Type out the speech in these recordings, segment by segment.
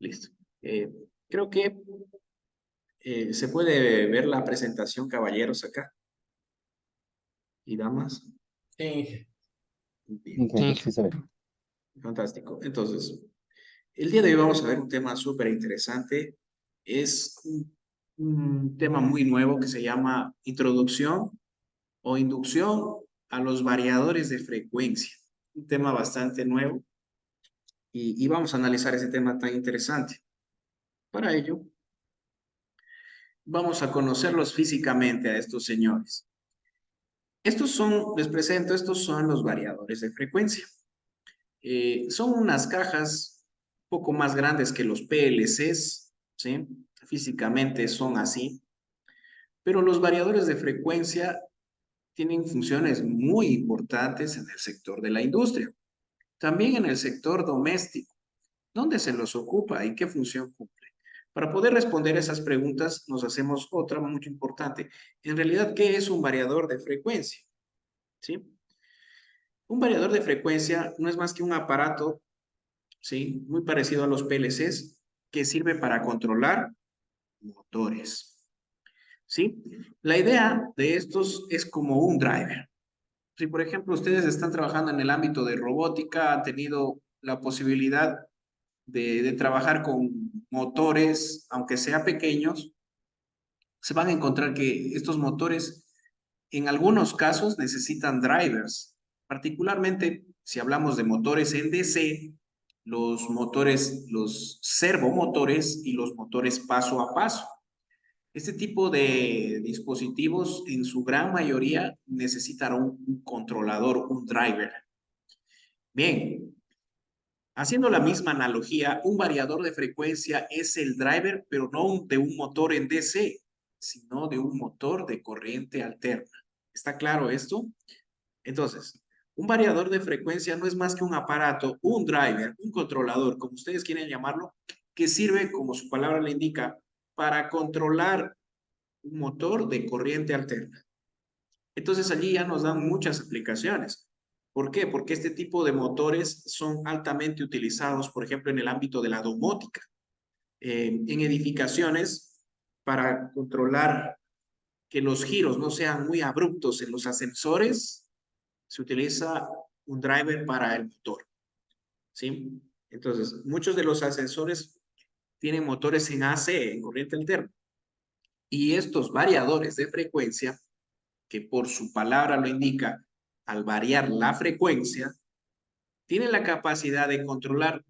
Listo. Creo que se puede ver la presentación, caballeros, acá y damas. Sí, Bien, Sí, sí se ve. fantástico. Entonces, el día de hoy vamos a ver un tema súper interesante. Es un tema muy nuevo que se llama introducción o inducción a los variadores de frecuencia. Un tema bastante nuevo y vamos a analizar ese tema tan interesante. Para ello, vamos a conocerlos físicamente a estos señores. Estos son, les presento, estos son los variadores de frecuencia. Son unas cajas un poco más grandes que los PLCs, ¿sí? Físicamente son así, pero los variadores de frecuencia tienen funciones muy importantes en el sector de la industria, también en el sector doméstico. ¿Dónde se los ocupa y qué función cumple? Para poder responder esas preguntas, nos hacemos otra muy importante. En realidad, ¿qué es un variador de frecuencia? ¿Sí? Un variador de frecuencia no es más que un aparato, ¿sí? Muy parecido a los PLCs, que sirve para controlar motores, ¿sí? La idea de estos es como un driver. Si, por ejemplo, ustedes están trabajando en el ámbito de robótica, han tenido la posibilidad de trabajar con motores, aunque sea pequeños, se van a encontrar que estos motores en algunos casos necesitan drivers, particularmente si hablamos de motores en DC, los motores, los servomotores y los motores paso a paso. Este tipo de dispositivos en su gran mayoría necesitan un controlador, un driver. Bien, haciendo la misma analogía, un variador de frecuencia es el driver, pero no de un motor en DC, sino de un motor de corriente alterna. ¿Está claro esto? Entonces, un variador de frecuencia no es más que un aparato, un driver, un controlador, como ustedes quieren llamarlo, que sirve, como su palabra le indica, para controlar un motor de corriente alterna. Entonces allí ya nos dan muchas aplicaciones. ¿Por qué? Porque este tipo de motores son altamente utilizados, por ejemplo, en el ámbito de la domótica, en edificaciones para controlar que los giros no sean muy abruptos en los ascensores, se utiliza un driver para el motor, ¿sí? Entonces, muchos de los ascensores tienen motores en AC, en corriente alterna, y estos variadores de frecuencia que por su palabra lo indica, al variar la frecuencia, tiene la capacidad de controlar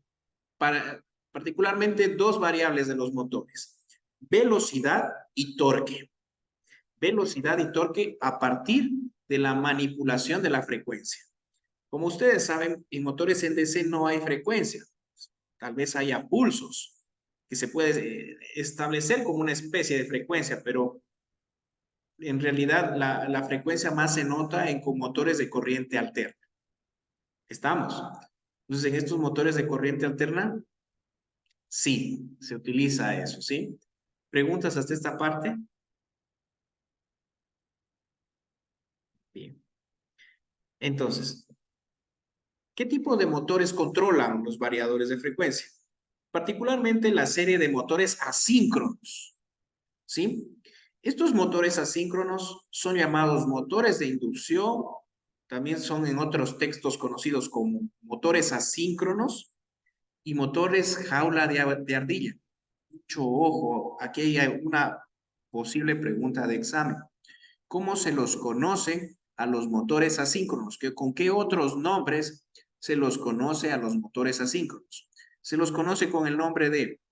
particularmente dos variables de los motores, velocidad y torque. Velocidad y torque a partir de la manipulación de la frecuencia. Como ustedes saben, en motores en DC no hay frecuencia, tal vez haya pulsos que se puede establecer como una especie de frecuencia, pero en realidad la frecuencia más se nota con motores de corriente alterna. ¿Estamos? Entonces, en estos motores de corriente alterna, sí, se utiliza eso, ¿sí? ¿Preguntas hasta esta parte? Bien. Entonces, ¿qué tipo de motores controlan los variadores de frecuencia? Particularmente la serie de motores asíncronos, ¿sí? Estos motores asíncronos son llamados motores de inducción, también son en otros textos conocidos como motores asíncronos y motores jaula de ardilla. Mucho ojo, aquí hay una posible pregunta de examen. ¿Cómo se los conoce a los motores asíncronos? ¿Con qué otros nombres se los conoce a los motores asíncronos? Se los conoce con el nombre de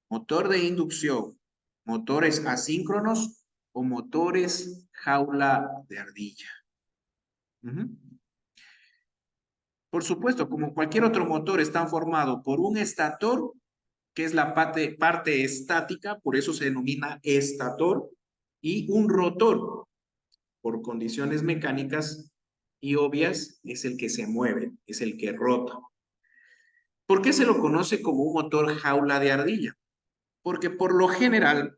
motor de inducción, motores asíncronos o motores jaula de ardilla. Por supuesto, como cualquier otro motor, están formados por un estator, que es la parte estática, por eso se denomina estator, y un rotor, por condiciones mecánicas y obvias, es el que se mueve, es el que rota. ¿Por qué se lo conoce como un motor jaula de ardilla? Porque por lo general,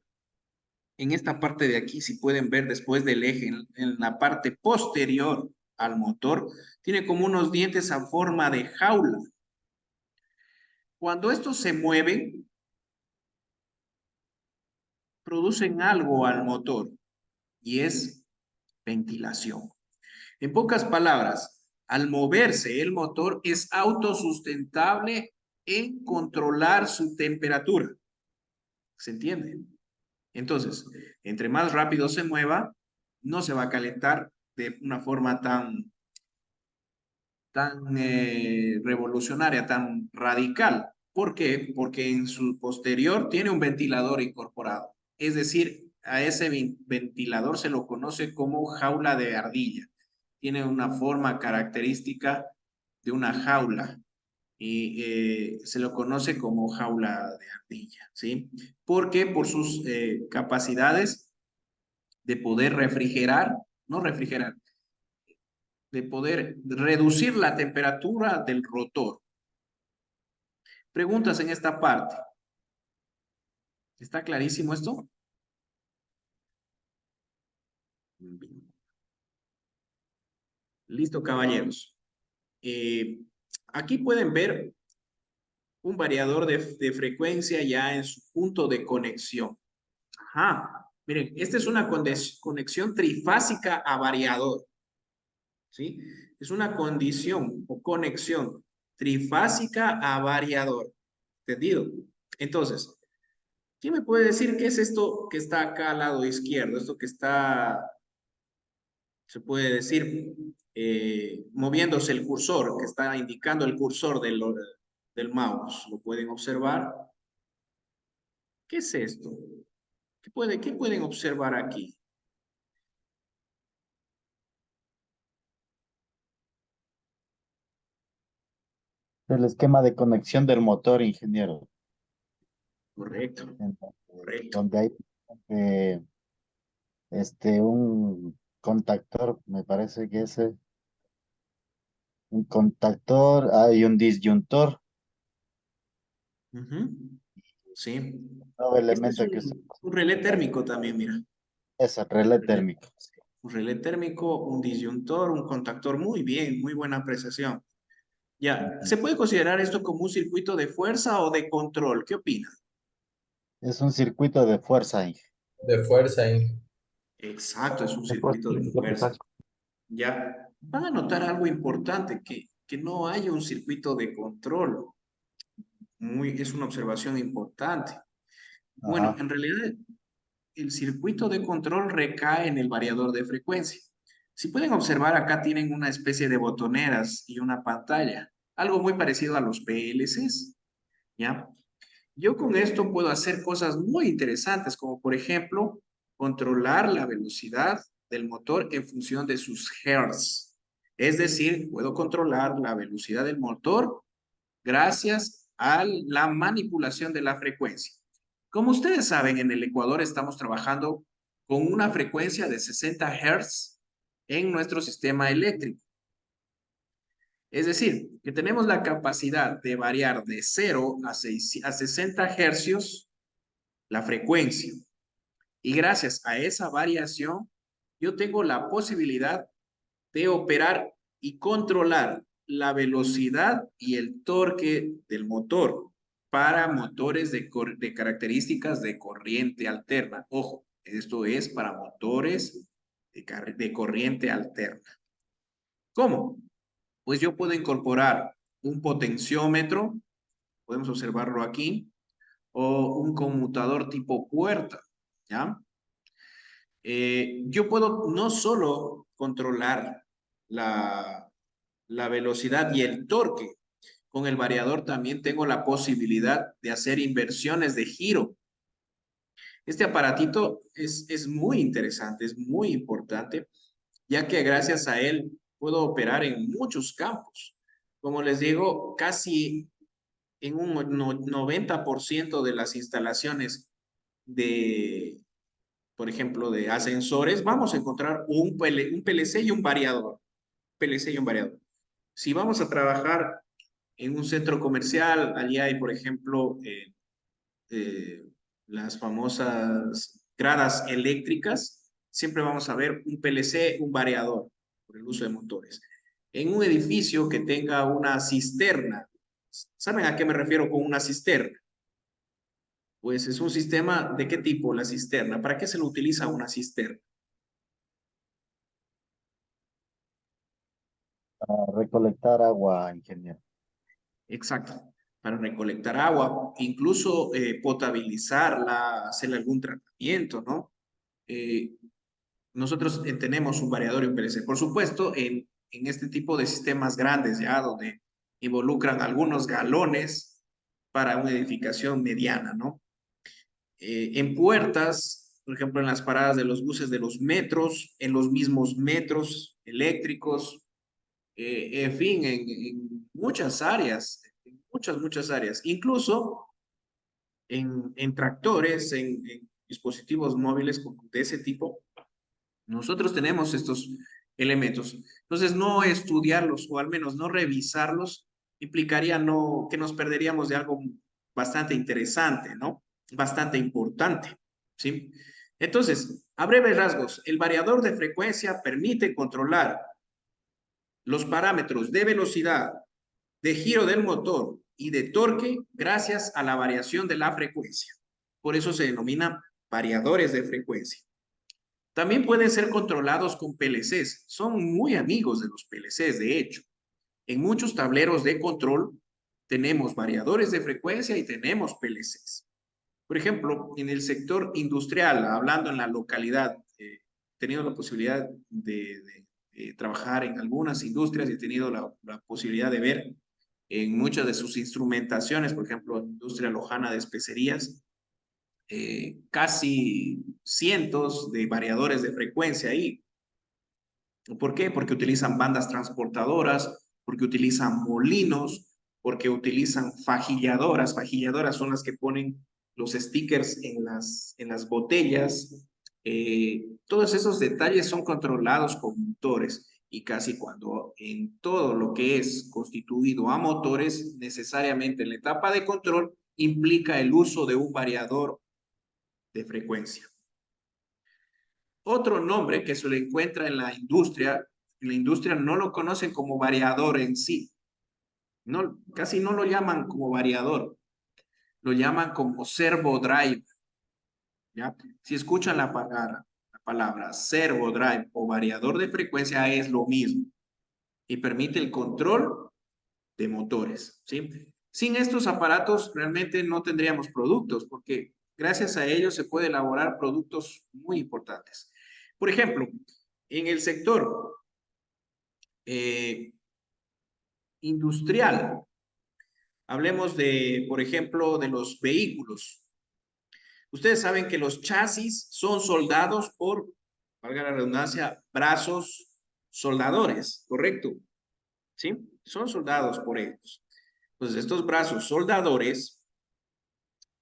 en esta parte de aquí, si pueden ver después del eje, en la parte posterior al motor, tiene como unos dientes a forma de jaula. Cuando estos se mueven, producen algo al motor y es ventilación. En pocas palabras, al moverse el motor es autosustentable en controlar su temperatura. ¿Se entiende? Entonces, entre más rápido se mueva, no se va a calentar de una forma tan revolucionaria, tan radical. ¿Por qué? Porque en su posterior tiene un ventilador incorporado. Es decir, a ese ventilador se lo conoce como jaula de ardilla. Tiene una forma característica de una jaula y se lo conoce como jaula de ardilla, ¿sí? Porque por sus capacidades de poder refrigerar, no refrigerar, de poder reducir la temperatura del rotor. Preguntas en esta parte. ¿Está clarísimo esto? Bien. Listo, caballeros. Aquí pueden ver un variador de frecuencia ya en su punto de conexión. Ajá. Miren, esta es una conexión trifásica a variador. ¿Sí? Es una condición o conexión trifásica a variador. ¿Entendido? Entonces, ¿quién me puede decir qué es esto que está acá al lado izquierdo? Esto que está, se puede decir, moviéndose el cursor, que está indicando el cursor del mouse. ¿Lo pueden observar? ¿Qué es esto? ¿Qué pueden observar aquí? El esquema de conexión del motor, ingeniero. Correcto, en correcto. donde hay eh, un contactor, me parece que es un contactor, hay un disyuntor, Ujú. Sí. todo Este es elemento que se un relé contacta. térmico también, mira. Es el relé térmico. Un relé térmico, un disyuntor, un contactor. Muy bien, muy buena apreciación. Ya, Ujú. ¿se puede considerar esto como un circuito de fuerza o de control? ¿Qué opina? Es un circuito de fuerza, De fuerza, Exacto, es un de fuerza circuito de fuerza. centrífuga. Ya, van a notar algo importante, que no hay un circuito de control. Es una observación importante. Bueno, Ajá. en realidad el circuito de control recae en el variador de frecuencia. Si pueden observar, acá tienen una especie de botoneras y una pantalla, algo muy parecido a los PLCs, ¿ya? Yo con esto puedo hacer cosas muy interesantes, como por ejemplo, controlar la velocidad del motor en función de sus hertz. Es decir, puedo controlar la velocidad del motor gracias a la manipulación de la frecuencia. Como ustedes saben, en el Ecuador estamos trabajando con una frecuencia de 60 Hz en nuestro sistema eléctrico. Es decir, que tenemos la capacidad de variar de 0 a 60 hercios la frecuencia. Y gracias a esa variación, yo tengo la posibilidad de operar y controlar la velocidad y el torque del motor para motores de características de corriente alterna. Ojo, esto es para motores de corriente alterna. ¿Cómo? Pues yo puedo incorporar un potenciómetro, podemos observarlo aquí, o un conmutador tipo puerta, ¿ya? Yo puedo no solo controlar la velocidad y el torque, con el variador también tengo la posibilidad de hacer inversiones de giro. Este aparatito es muy interesante, es muy importante, ya que gracias a él puedo operar en muchos campos. Como les digo, casi en un 90% de las instalaciones de, por ejemplo, de ascensores, vamos a encontrar un PLC y un variador. PLC y un variador. Si vamos a trabajar en un centro comercial, allí hay, por ejemplo, eh, las famosas gradas eléctricas, siempre vamos a ver un PLC, un variador, por el uso de motores. En un edificio que tenga una cisterna, ¿saben a qué me refiero con una cisterna? Pues es un sistema, ¿de qué tipo? La cisterna. ¿Para qué se lo utiliza una cisterna? Para recolectar agua, ingeniero. Exacto. Para recolectar agua, incluso potabilizarla, hacerle algún tratamiento, ¿no? Eh, nosotros tenemos un variador y un PLC. Por supuesto, en este tipo de sistemas grandes, ya donde involucran algunos galones para una edificación mediana, ¿no? En puertas, por ejemplo, en las paradas de los buses de los metros, en los mismos metros eléctricos, en fin, en muchas áreas, en muchas áreas, incluso en tractores, en dispositivos móviles de ese tipo, nosotros tenemos estos elementos. Entonces, no estudiarlos o al menos no revisarlos implicaría no, que nos perderíamos de algo bastante interesante, ¿no? Bastante importante, ¿sí? Entonces, a breves rasgos, el variador de frecuencia permite controlar los parámetros de velocidad, de giro del motor y de torque gracias a la variación de la frecuencia. Por eso se denominan variadores de frecuencia. También pueden ser controlados con PLCs. Son muy amigos de los PLCs, de hecho. En muchos tableros de control tenemos variadores de frecuencia y tenemos PLCs. Por ejemplo, en el sector industrial, hablando en la localidad, he tenido la posibilidad de trabajar en algunas industrias y he tenido la posibilidad de ver en muchas de sus instrumentaciones, por ejemplo, industria lojana de especerías, casi cientos de variadores de frecuencia ahí. ¿Por qué? Porque utilizan bandas transportadoras, porque utilizan molinos, porque utilizan fajilladoras. Fajilladoras son las que ponen los stickers en las botellas. Todos esos detalles son controlados con motores y casi cuando en todo lo que es constituido a motores, necesariamente en la etapa de control implica el uso de un variador de frecuencia. Otro nombre que se le encuentra en la industria no lo conocen como variador en sí, no, casi no lo llaman como variador, lo llaman como servo drive, ¿ya? Si escuchan la palabra servo drive o variador de frecuencia es lo mismo y permite el control de motores, ¿sí? Sin estos aparatos realmente no tendríamos productos porque gracias a ellos se puede elaborar productos muy importantes. Por ejemplo, en el sector eh, industrial, hablemos de, por ejemplo, de los vehículos. Ustedes saben que los chasis son soldados por, valga la redundancia, brazos soldadores, ¿correcto? ¿Sí? Son soldados por ellos. Entonces, estos brazos soldadores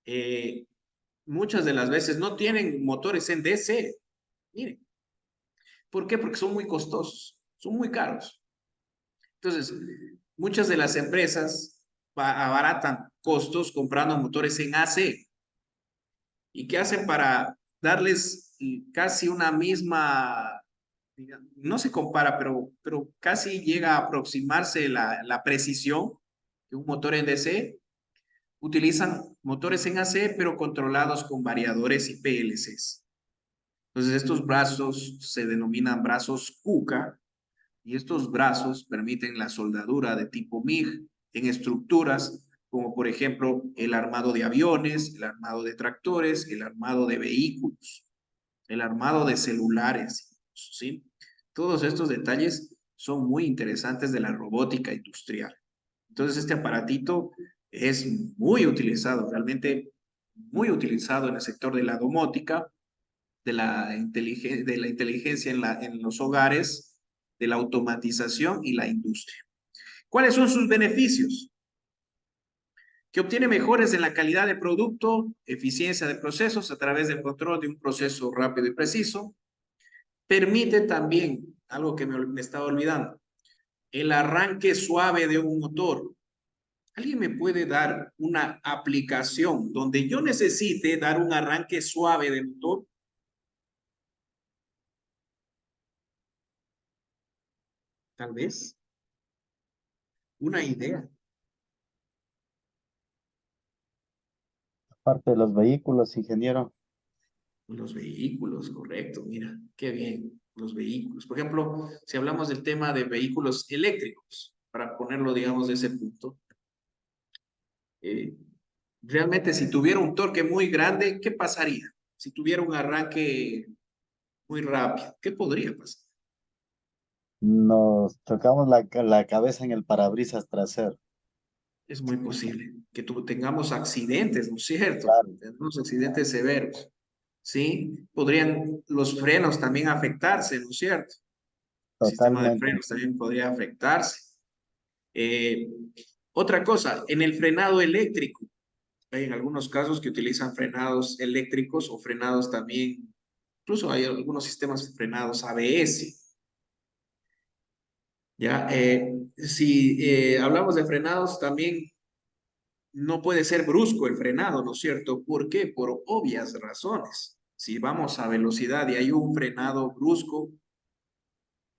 eh, muchas de las veces no tienen motores en DC. Miren, ¿por qué? Porque son muy costosos, son muy caros. Entonces, muchas de las empresas abaratan costos comprando motores en AC. ¿Y qué hacen para darles casi una misma, no se compara, pero casi llega a aproximarse la precisión de un motor en DC? Utilizan motores en AC, pero controlados con variadores y PLCs. Entonces, estos brazos se denominan brazos KUKA y estos brazos permiten la soldadura de tipo MIG en estructuras como por ejemplo el armado de aviones, el armado de tractores, el armado de vehículos, el armado de celulares, ¿sí? Todos estos detalles son muy interesantes de la robótica industrial. Entonces este aparatito es muy utilizado, realmente muy utilizado en el sector de la domótica, de la inteligencia en los hogares, de la automatización y la industria. ¿Cuáles son sus beneficios? Que obtiene mejores en la calidad de producto, eficiencia de procesos a través del control de un proceso rápido y preciso. Permite también, algo que me estaba olvidando, el arranque suave de un motor. ¿Alguien me puede dar una aplicación donde yo necesite dar un arranque suave de motor? Tal vez. Una idea. parte de los vehículos, ingeniero. Los vehículos, correcto, mira, qué bien, los vehículos. Por ejemplo, si hablamos del tema de vehículos eléctricos, para ponerlo, digamos, de ese punto, eh, realmente si tuviera un torque muy grande, ¿qué pasaría? Si tuviera un arranque muy rápido, ¿qué podría pasar? Nos tocamos la cabeza en el parabrisas trasero. Es muy posible que tengamos accidentes, ¿no es cierto? Claro, Tenemos accidentes severos, ¿sí? Podrían los frenos también afectarse, ¿no es cierto? El sistema de totalmente. frenos también podría afectarse. Eh, Otra cosa, en el frenado eléctrico, hay en algunos casos que utilizan frenados eléctricos o frenados también, incluso hay algunos sistemas de frenados ABS. Ya, si hablamos de frenados, también no puede ser brusco el frenado, ¿no es cierto? ¿Por qué? Por obvias razones. Si vamos a velocidad y hay un frenado brusco,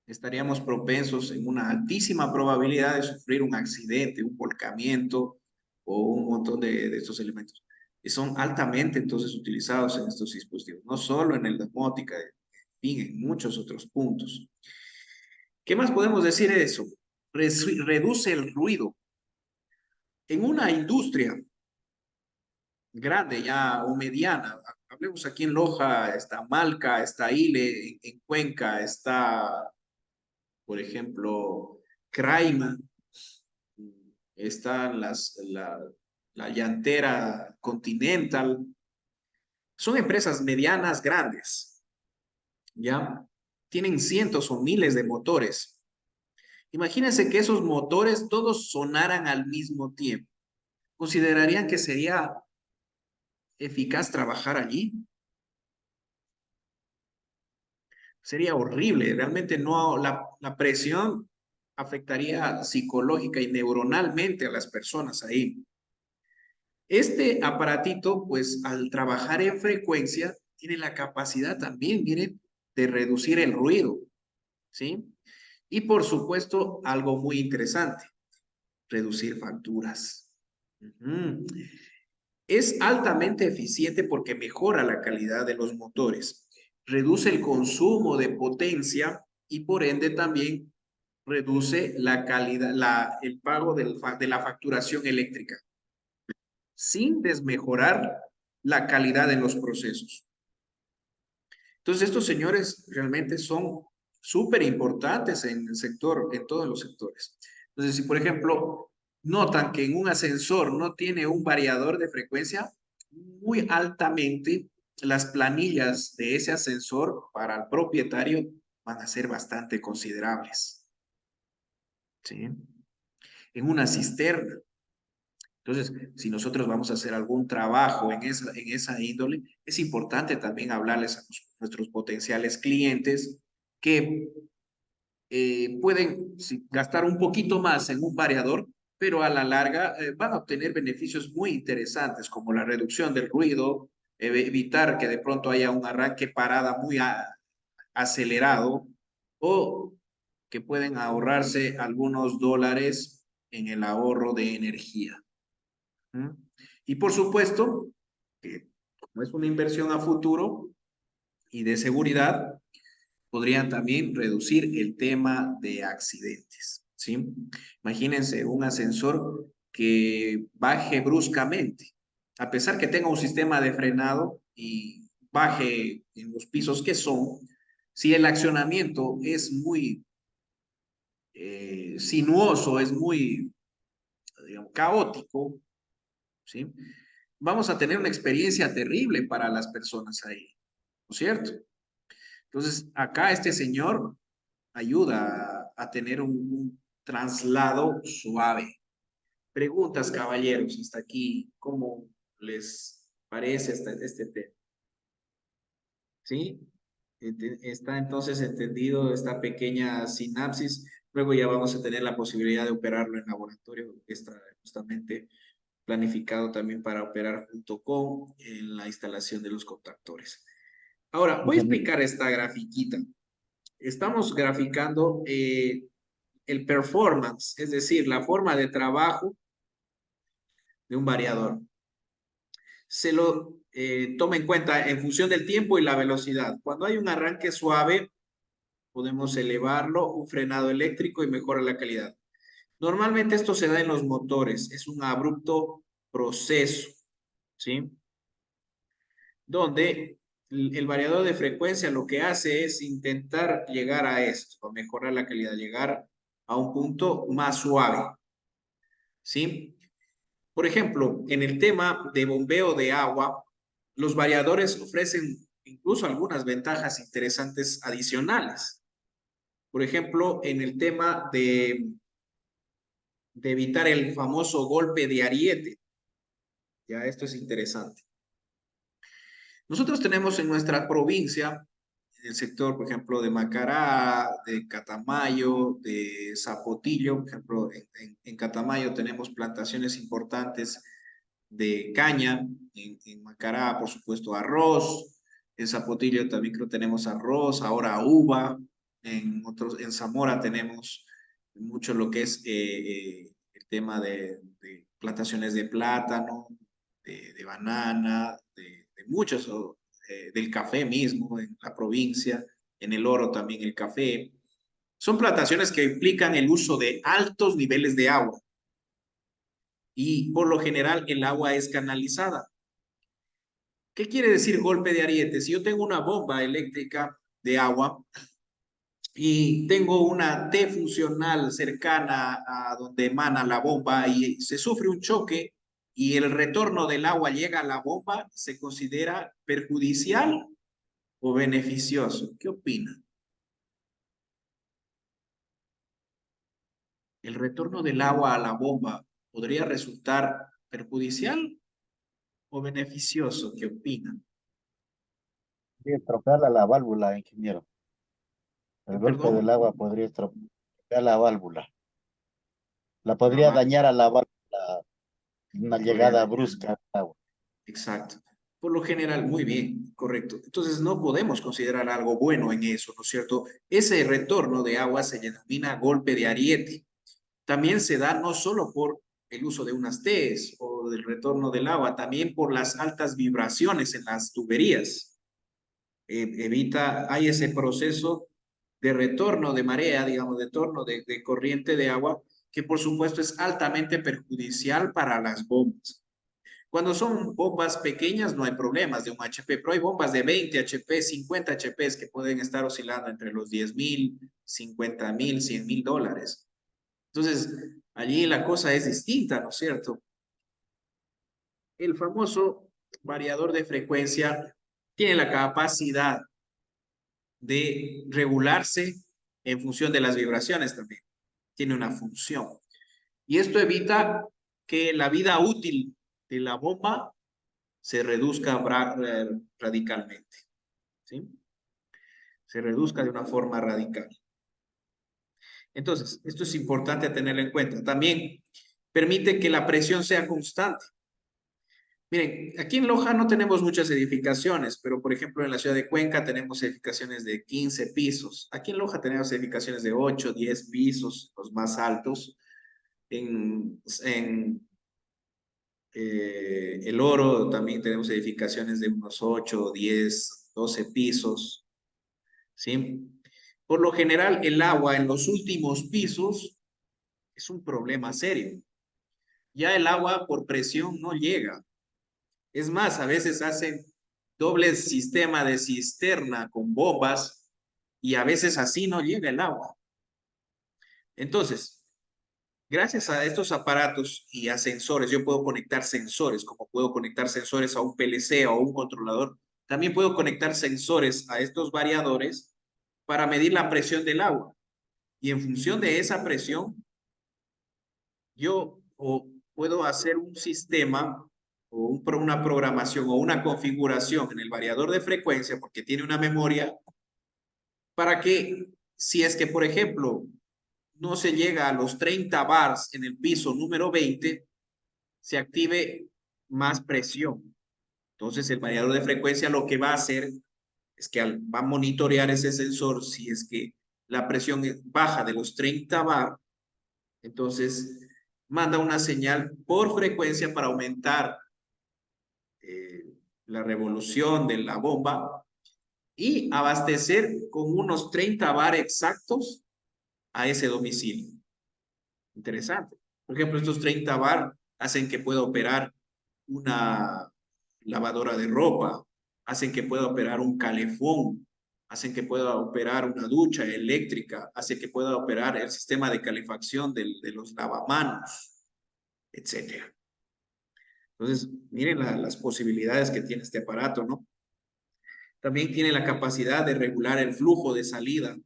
estaríamos propensos en una altísima probabilidad de sufrir un accidente, un volcamiento o un montón de estos elementos. Y son altamente entonces utilizados en estos dispositivos, no solo en el domótica, en fin, en muchos otros puntos. ¿Qué más podemos decir de eso? Reduce el ruido. En una industria grande ya o mediana, hablemos aquí en Loja, está Malca, está Ile, en Cuenca, está, por ejemplo, Craima, están la llantera Continental, son empresas medianas grandes, ¿ya? Tienen cientos o miles de motores. Imagínense que esos motores todos sonaran al mismo tiempo. ¿Considerarían que sería eficaz trabajar allí? Sería horrible, realmente no, la presión afectaría psicológica y neuronalmente a las personas ahí. Este aparatito, pues al trabajar en frecuencia, tiene la capacidad también, miren, de reducir el ruido, ¿sí? Y por supuesto, algo muy interesante, reducir facturas. Ujú. Es altamente eficiente porque mejora la calidad de los motores, reduce el consumo de potencia y por ende también reduce la calidad, el pago de la facturación eléctrica, sin desmejorar la calidad de los procesos. Entonces, estos señores realmente son súper importantes en el sector, en todos los sectores. Entonces, si por ejemplo notan que en un ascensor no tiene un variador de frecuencia, muy altamente las planillas de ese ascensor para el propietario van a ser bastante considerables. ¿Sí? En una cisterna. Entonces, si nosotros vamos a hacer algún trabajo en esa índole, es importante también hablarles a nuestros potenciales clientes que pueden gastar un poquito más en un variador, pero a la larga van a obtener beneficios muy interesantes, como la reducción del ruido, evitar que de pronto haya un arranque parada muy acelerado, o que pueden ahorrarse algunos dólares en el ahorro de energía. ¿Mm? Y por supuesto, que como es una inversión a futuro y de seguridad, podrían también reducir el tema de accidentes, ¿sí? Imagínense un ascensor que baje bruscamente, a pesar que tenga un sistema de frenado y baje en los pisos que son, si el accionamiento es muy sinuoso, es muy, digamos, caótico, ¿sí? Vamos a tener una experiencia terrible para las personas ahí, ¿no es cierto? Entonces, acá este señor ayuda a tener un traslado suave. Preguntas, caballeros, hasta aquí, ¿cómo les parece este tema? ¿Sí? Está entonces entendido esta pequeña sinapsis. Luego ya vamos a tener la posibilidad de operarlo en laboratorio, que está justamente planificado también para operar junto con la instalación de los contactores. Ahora, voy a Ingeniero, explicar esta grafiquita. Estamos graficando el performance, es decir, la forma de trabajo de un variador. se lo toma en cuenta en función del tiempo y la velocidad. Cuando hay un arranque suave, podemos elevarlo, un frenado eléctrico y mejora la calidad. Normalmente esto se da en los motores, es un abrupto proceso, ¿sí? Donde el variador de frecuencia lo que hace es intentar llegar a esto, a mejorar la calidad, llegar a un punto más suave, ¿sí? Por ejemplo, en el tema de bombeo de agua, los variadores ofrecen incluso algunas ventajas interesantes adicionales. Por ejemplo, en el tema de evitar el famoso golpe de ariete. Ya, esto es interesante. Nosotros tenemos en nuestra provincia, en el sector, por ejemplo, de Macará, de Catamayo, de Zapotillo, por ejemplo, en Catamayo tenemos plantaciones importantes de caña, en Macará, por supuesto, arroz, en Zapotillo también creo que tenemos arroz, ahora uva, en Zamora tenemos mucho lo que es el tema de plantaciones de plátano, de banana, de muchos, del café mismo en la provincia, en el oro también el café. Son plantaciones que implican el uso de altos niveles de agua y por lo general el agua es canalizada. ¿Qué quiere decir golpe de ariete? Si yo tengo una bomba eléctrica de agua y tengo una T funcional cercana a donde emana la bomba y se sufre un choque y el retorno del agua llega a la bomba, ¿se considera perjudicial o beneficioso? ¿Qué opina? ¿El retorno del agua a la bomba podría resultar perjudicial o beneficioso? ¿Qué opina? Sí, estropearla la válvula, ingeniero. El golpe Perdón, del agua podría estropear la válvula. La la podría válvula dañar a la válvula, una podría llegada dañar. brusca al agua. Exacto. Por lo general, muy bien, correcto. Entonces no podemos considerar algo bueno en eso, ¿no es cierto? Ese retorno de agua se denomina golpe de ariete. También se da no solo por el uso de unas Ts o del retorno del agua, también por las altas vibraciones en las tuberías. Hay ese proceso de retorno de marea, digamos, de retorno de corriente de agua, que por supuesto es altamente perjudicial para las bombas. Cuando son bombas pequeñas no hay problemas de un HP, pero hay bombas de 20 HP, 50 HP que pueden estar oscilando entre los 10,000, 50,000, $100,000. Entonces, allí la cosa es distinta, ¿no es cierto? El famoso variador de frecuencia tiene la capacidad de regularse en función de las vibraciones también. Tiene una función. Y esto evita que la vida útil de la bomba se reduzca radicalmente, ¿sí? Se reduzca de una forma radical. Entonces, esto es importante tenerlo en cuenta. También permite que la presión sea constante. Miren, aquí en Loja no tenemos muchas edificaciones, pero por ejemplo en la ciudad de Cuenca tenemos edificaciones de 15 pisos. Aquí en Loja tenemos edificaciones de 8, 10 pisos, los más altos. En El Oro también tenemos edificaciones de unos 8, 10, 12 pisos, ¿sí? Por lo general, el agua en los últimos pisos es un problema serio. Ya el agua por presión no llega. Es más, a veces hacen doble sistema de cisterna con bombas y a veces así no llega el agua. Entonces, gracias a estos aparatos y a sensores, yo puedo conectar sensores, como puedo conectar sensores a un PLC o a un controlador. También puedo conectar sensores a estos variadores para medir la presión del agua. Y en función de esa presión, yo puedo hacer un sistema o una programación o una configuración en el variador de frecuencia, porque tiene una memoria, para que si es que, por ejemplo, no se llega a los 30 bars en el piso número 20, se active más presión. Entonces, el variador de frecuencia lo que va a hacer es que va a monitorear ese sensor si es que la presión baja de los 30 bar, entonces manda una señal por frecuencia para aumentar la revolución de la bomba y abastecer con unos 30 bar exactos a ese domicilio. Interesante. Por ejemplo, estos 30 bar hacen que pueda operar una lavadora de ropa, hacen que pueda operar un calefón, hacen que pueda operar una ducha eléctrica, hace que pueda operar el sistema de calefacción de los lavamanos, etcétera. Entonces, miren las posibilidades que tiene este aparato, ¿no? También tiene la capacidad de regular el flujo de salida,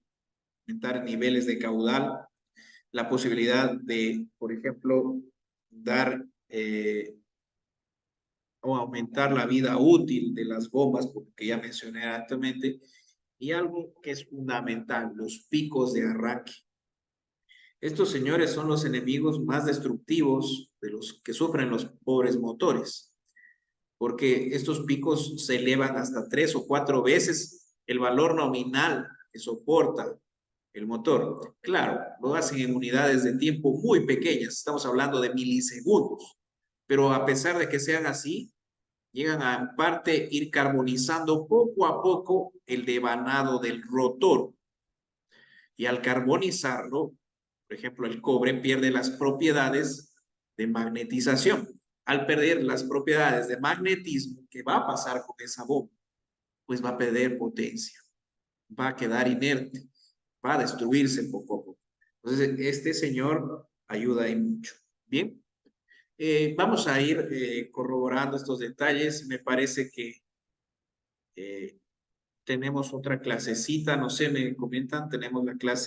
aumentar niveles de caudal, la posibilidad de, por ejemplo, dar o aumentar la vida útil de las bombas, porque ya mencioné anteriormente, y algo que es fundamental, los picos de arranque. Estos señores son los enemigos más destructivos de los que sufren los pobres motores, porque estos picos se elevan hasta 3 o 4 veces el valor nominal que soporta el motor. Claro, lo hacen en unidades de tiempo muy pequeñas, estamos hablando de milisegundos, pero a pesar de que sean así, llegan a en parte ir carbonizando poco a poco el devanado del rotor. Y al carbonizarlo, por ejemplo, el cobre pierde las propiedades de magnetización. Al perder las propiedades de magnetismo, ¿qué va a pasar con esa bomba? Pues va a perder potencia, va a quedar inerte, va a destruirse poco a poco. Entonces, este señor ayuda ahí mucho. Bien, vamos a ir corroborando estos detalles. Me parece que tenemos otra clasecita, no sé, me comentan, tenemos la clase